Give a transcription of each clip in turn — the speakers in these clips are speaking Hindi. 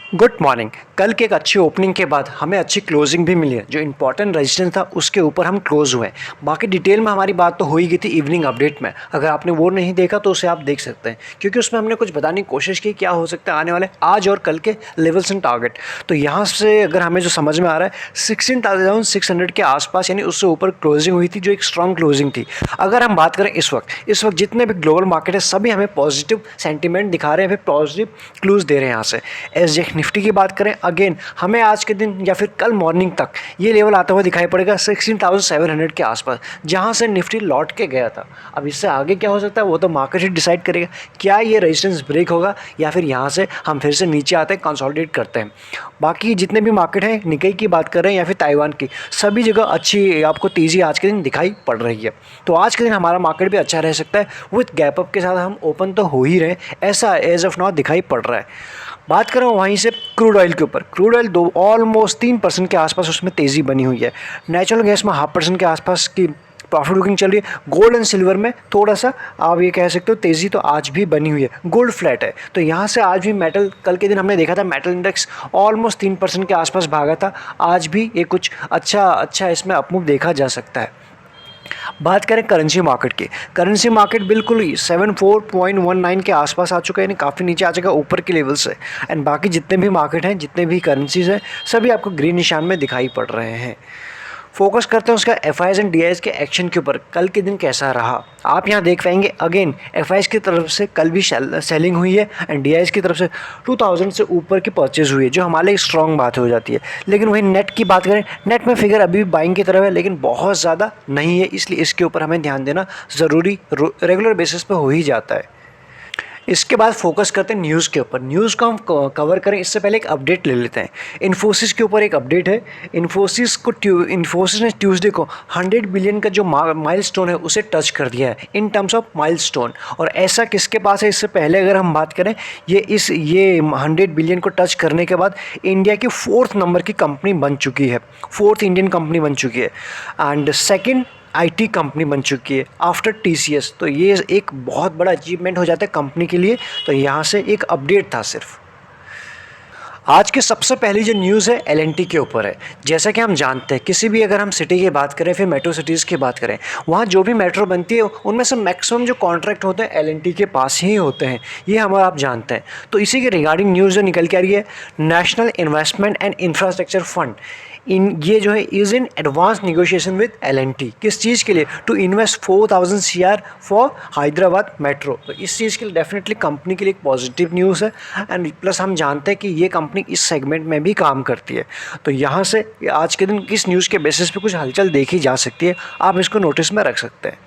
Good morning. कल की एक अच्छी ओपनिंग के बाद हमें अच्छी क्लोजिंग भी मिली है। जो इंपॉर्टेंट रेजिस्टेंस था उसके ऊपर हम क्लोज हुए। बाकी डिटेल में हमारी बात तो हो ही गई थी इवनिंग अपडेट में। अगर आपने वो नहीं देखा तो उसे आप देख सकते हैं, क्योंकि उसमें हमने कुछ बताने की कोशिश की क्या हो सकता है आने वाले आज और कल के लेवल्स एंड टारगेट। तो यहाँ से अगर हमें जो समझ में आ रहा है 16,600 के आसपास, यानी उससे ऊपर क्लोजिंग हुई थी, जो एक स्ट्रॉन्ग क्लोजिंग थी। अगर हम बात करें इस वक्त जितने भी ग्लोबल मार्केट है सभी हमें पॉजिटिव सेंटीमेंट दिखा रहे हैं, फिर पॉजिटिव क्लूज दे रहे हैं। यहाँ से एसजेएक्स निफ्टी की बात करें, अगेन हमें आज के दिन या फिर कल मॉर्निंग तक ये लेवल आता हुआ दिखाई पड़ेगा 16,700 के आसपास, जहां से निफ्टी लौट के गया था। अब इससे आगे क्या हो सकता है वो तो मार्केट ही डिसाइड करेगा। क्या ये रेजिस्टेंस ब्रेक होगा या फिर यहाँ से हम फिर से नीचे आते हैं, कंसोलिडेट करते हैं। बाकी जितने भी मार्केट हैं, निकाई की बात कर रहे हैं या फिर ताइवान की, सभी जगह अच्छी आपको तेज़ी आज के दिन दिखाई पड़ रही है। तो आज के दिन हमारा मार्केट भी अच्छा रह सकता है। विथ गैप अप के साथ हम ओपन तो हो ही रहे, ऐसा एज ऑफ नाउ दिखाई पड़ रहा है। बात करें वहीं से क्रूड ऑयल के ऊपर, क्रूड ऑयल दो ऑलमोस्ट 3% के आसपास उसमें तेज़ी बनी हुई है। नेचुरल गैस में 0.5% के आसपास की प्रॉफिट बुकिंग चल रही है। गोल्ड एंड सिल्वर में थोड़ा सा आप ये कह सकते हो तेज़ी तो आज भी बनी हुई है। गोल्ड फ्लैट है, तो यहाँ से आज भी मेटल, कल के दिन हमने देखा था मेटल इंडेक्स ऑलमोस्ट 3% के आसपास भागा था। आज भी ये कुछ अच्छा इसमें अपमूव देखा जा सकता है। बात करें करेंसी मार्केट की, करेंसी मार्केट बिल्कुल ही 74.19 के आसपास आ चुका है, यानी काफ़ी नीचे आ चुका है ऊपर के लेवल से। एंड बाकी जितने भी मार्केट हैं, जितने भी करेंसीज हैं, सभी आपको ग्रीन निशान में दिखाई पड़ रहे हैं। फोकस करते हैं उसका एफआईएस एंड डीआईएस के एक्शन के ऊपर, कल के दिन कैसा रहा। आप यहाँ देख पाएंगे अगेन एफआईएस की तरफ से कल भी सेलिंग हुई है एंड डीआईएस की तरफ से 2000 से ऊपर की परचेज हुई है, जो हमारे लिए स्ट्रॉन्ग बात हो जाती है। लेकिन वही नेट की बात करें, नेट में फिगर अभी भी बाइंग की तरफ है, लेकिन बहुत ज़्यादा नहीं है, इसलिए इसके ऊपर हमें ध्यान देना ज़रूरी रेगुलर बेसिस पे हो ही जाता है। इसके बाद फोकस करते हैं न्यूज़ के ऊपर। न्यूज़ को हम कवर करें इससे पहले एक अपडेट ले लेते हैं। इन्फोसिस के ऊपर एक अपडेट है। इन्फोसिस ने ट्यूसडे को 100 बिलियन का जो माइलस्टोन है उसे टच कर दिया है इन टर्म्स ऑफ माइलस्टोन। और ऐसा किसके पास है इससे पहले अगर हम बात करें, ये 100 बिलियन को टच करने के बाद इंडिया की 4th नंबर की कंपनी बन चुकी है, 4th इंडियन कंपनी बन चुकी है एंड सेकेंड आईटी कंपनी बन चुकी है आफ्टर टीसीएस। तो ये एक बहुत बड़ा अचीवमेंट हो जाता है कंपनी के लिए। तो यहाँ से एक अपडेट था सिर्फ। आज की सबसे पहली जो न्यूज़ है एलएनटी के ऊपर है। जैसा कि हम जानते हैं किसी भी अगर हम सिटी की बात करें, फिर मेट्रो सिटीज़ की बात करें, वहाँ जो भी मेट्रो बनती है उनमें से मैक्सिमम जो कॉन्ट्रैक्ट होते हैं एलएनटी के पास ही होते हैं, ये हम आप जानते हैं। तो इसी के रिगार्डिंग न्यूज़ जो निकल के आ रही है, national investment and infrastructure fund ये जो है is in advance negotiation with L&T. किस चीज़ के लिए? To invest 4,000 CR for Hyderabad metro. तो इस चीज़ के लिए डेफिनेटली कंपनी के लिए एक पॉजिटिव न्यूज़ है एंड प्लस हम जानते हैं कि ये कंपनी इस सेगमेंट में भी काम करती है। तो यहाँ से आज के दिन किस न्यूज़ के बेसिस पे कुछ हलचल देखी जा सकती है, आप इसको नोटिस में रख सकते हैं।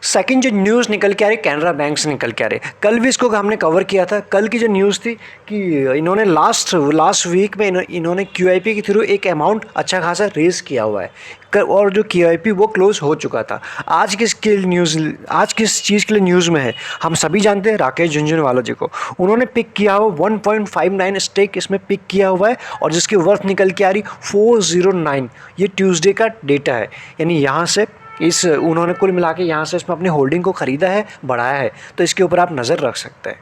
सेकंड जो न्यूज़ निकल के आ रही कैनरा बैंक से निकल के आ रही, कल भी इसको हमने कवर किया था। कल की जो न्यूज़ थी कि इन्होंने लास्ट वीक में इन्होंने QIP के थ्रू एक अमाउंट अच्छा खासा रेज़ किया हुआ है और जो QIP वो क्लोज हो चुका था। आज किस चीज़ के लिए न्यूज़ में है, हम सभी जानते हैं राकेश झुनझुनवाला जी को। उन्होंने पिक किया हुआ 1.59 स्टेक इसमें पिक किया हुआ है और जिसकी वर्थ निकल के आ रही 409। ये ट्यूसडे का डेटा है, यानी यहाँ से उन्होंने कुल मिला के यहाँ से इसमें अपनी होल्डिंग को ख़रीदा है, बढ़ाया है। तो इसके ऊपर आप नज़र रख सकते हैं।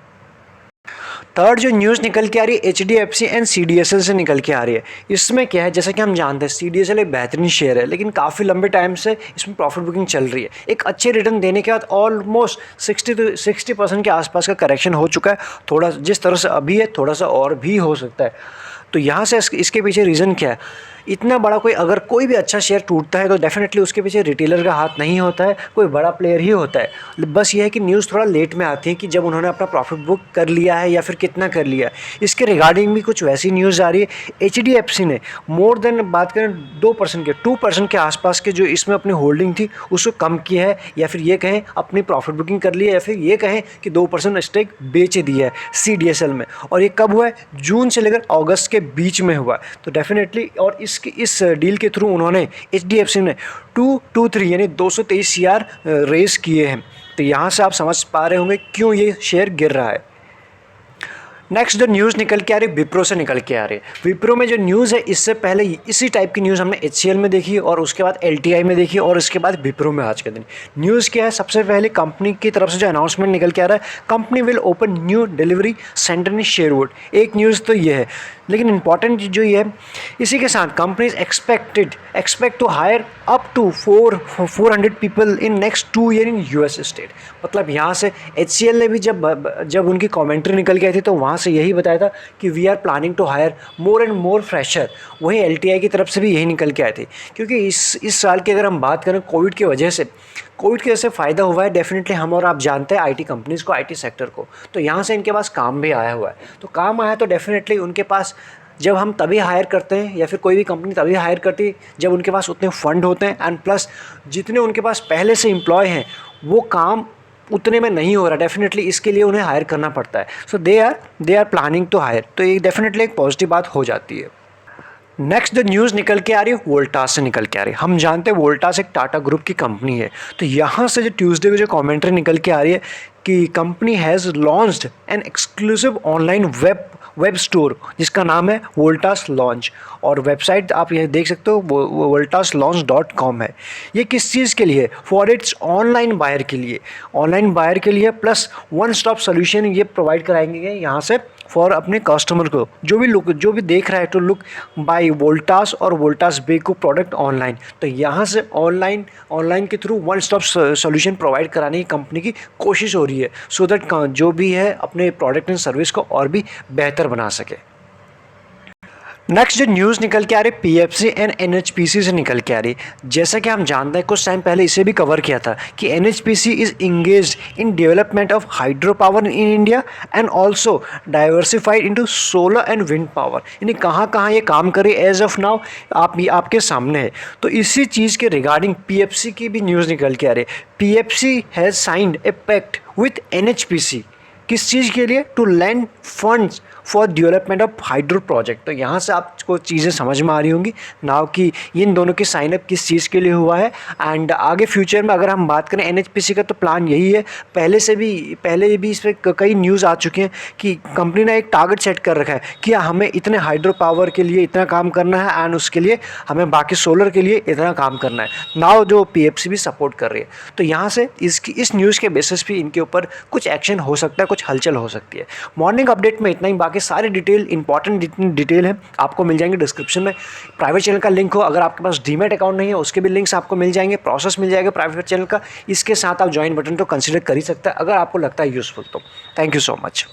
थर्ड जो न्यूज़ निकल के आ रही है HDFC एंड CDSL से निकल के आ रही है। इसमें क्या है, जैसा कि हम जानते हैं CDSL एक बेहतरीन शेयर है, लेकिन काफ़ी लंबे टाइम से इसमें प्रॉफिट बुकिंग चल रही है। एक अच्छे रिटर्न देने के बाद ऑलमोस्ट 60% के आसपास का करेक्शन हो चुका है। थोड़ा जिस तरह से अभी है, थोड़ा सा और भी हो सकता है। तो यहाँ से इसके पीछे रीज़न क्या है? इतना बड़ा अगर कोई भी अच्छा शेयर टूटता है तो डेफिनेटली उसके पीछे रिटेलर का हाथ नहीं होता है, कोई बड़ा प्लेयर ही होता है। बस ये है कि न्यूज़ थोड़ा लेट में आती है कि जब उन्होंने अपना प्रॉफिट बुक कर लिया है या फिर कितना कर लिया है। इसके रिगार्डिंग भी कुछ वैसी न्यूज़ आ रही है। HDFC ने मोर देन बात करें 2% के आसपास के जो इसमें अपनी होल्डिंग थी उसको कम किया है, या फिर ये कहें अपनी प्रॉफिट बुकिंग कर ली है, या फिर ये कहें कि 2% स्टेक बेच दिया है CDSL में। और ये कब हुआ है? जून से लेकर अगस्त के बीच में हुआ। तो डेफिनेटली और इस डील के थ्रू उन्होंने HDFC ने 223 यानी 223 CR रेस किए हैं। तो यहाँ से आप समझ पा रहे होंगे क्यों ये शेयर गिर रहा है। नेक्स्ट जो न्यूज़ निकल के आ रही है विप्रो से निकल के आ रही है। विप्रो में जो न्यूज़ है इससे पहले इसी टाइप की न्यूज़ हमने HCL में देखी और उसके बाद LTI में देखी और उसके बाद विप्रो में आज के दिन न्यूज़ क्या है। सबसे पहले कंपनी की तरफ से जो अनाउंसमेंट निकल के आ रहा है, company will open new delivery centre in Sherwood. एक न्यूज़ तो ये है, लेकिन इंपॉर्टेंट जो ये है इसी के साथ companies expect to hire up to 400 people in next 2 year in US state. मतलब यहाँ से HCL ने भी जब उनकी कमेंट्री निकल के आई थी तो वहाँ से यही बताया था कि we are planning to hire more and more fresher. वहीं LTI की तरफ से भी यही निकल के आए थे, क्योंकि इस साल की अगर हम बात करें कोविड की वजह से फ़ायदा हुआ है डेफिनेटली। हम और आप जानते हैं IT कंपनीज़ को, IT सेक्टर को, तो यहाँ से इनके पास काम भी आया हुआ है। तो काम आया तो डेफिनेटली उनके पास, जब हम तभी हायर करते हैं या फिर कोई भी कंपनी तभी हायर करती है जब उनके पास उतने फंड होते हैं, एंड प्लस जितने उनके पास पहले से एम्प्लॉय हैं वो काम उतने में नहीं हो रहा, डेफिनेटली इसके लिए उन्हें हायर करना पड़ता है। So they are planning to hire, तो ये डेफिनेटली एक पॉजिटिव बात हो जाती है। नेक्स्ट जो न्यूज़ निकल के आ रही है वोल्टास से निकल के आ रही है। हम जानते हैं वोल्टास एक टाटा ग्रुप की कंपनी है, तो यहाँ से जो ट्यूसडे को जो कमेंट्री निकल के आ रही है कि company has launched an exclusive online web store जिसका नाम है वोल्टास लॉन्च, और वेबसाइट आप ये देख सकते हो voltaslaunch.com है। ये किस चीज़ के लिए? फॉर इट्स ऑनलाइन बायर के लिए प्लस वन स्टॉप सोल्यूशन ये प्रोवाइड कराएंगे यहाँ से फॉर अपने कस्टमर को, जो भी देख रहा है टू लुक बाय वोल्टास और वोल्टास बेको प्रोडक्ट ऑनलाइन। तो यहाँ से ऑनलाइन के through one stop solution provide कराने की कंपनी की कोशिश हो रही है, सो दैट जो भी है अपने प्रोडक्ट एंड सर्विस को और भी बेहतर बना सके। नेक्स्ट जो न्यूज़ निकल के आ रही PFC एंड NHPC से निकल के आ रही। जैसा कि हम जानते हैं, कुछ टाइम पहले इसे भी कवर किया था कि NHPC is engaged in development of hydro power in India and also diversified into solar and wind power. यानी कहाँ ये काम करे एज ऑफ नाउ आपके सामने है। तो इसी चीज़ के रिगार्डिंग PFC की भी न्यूज़ निकल के आ रही है। PFC has signed a pact with NHPC। किस चीज़ के लिए? To land funds for development of hydro project. तो यहाँ से आपको चीज़ें समझ में आ रही होंगी नाउ कि इन दोनों की साइनअप किस चीज़ के लिए हुआ है। एंड आगे फ्यूचर में अगर हम बात करें NHPC का, तो प्लान यही है, पहले भी इस पर कई न्यूज़ आ चुके हैं कि कंपनी ने एक टारगेट सेट कर रखा है कि हमें इतने हाइड्रो पावर के लिए इतना काम करना है एंड उसके लिए हमें बाकी सोलर के लिए इतना काम करना है। नाउ जो PFC भी सपोर्ट कर रही है, तो यहाँ से इस न्यूज़ के बेसिस पे इनके ऊपर कुछ एक्शन हो सकता है, कुछ हलचल हो सकती है। मॉर्निंग अपडेट में इतना ही, बाकी सारी डिटेल इंपॉर्टेंट डिटेल है आपको मिल जाएंगे डिस्क्रिप्शन में। प्राइवेट चैनल का लिंक हो, अगर आपके पास डीमैट अकाउंट नहीं है उसके भी लिंक्स आपको मिल जाएंगे, प्रोसेस मिल जाएगा प्राइवेट चैनल का। इसके साथ आप ज्वाइन बटन तो कंसीडर कर ही सकते हैं अगर आपको लगता है यूज़फुल तो। Thank you so much.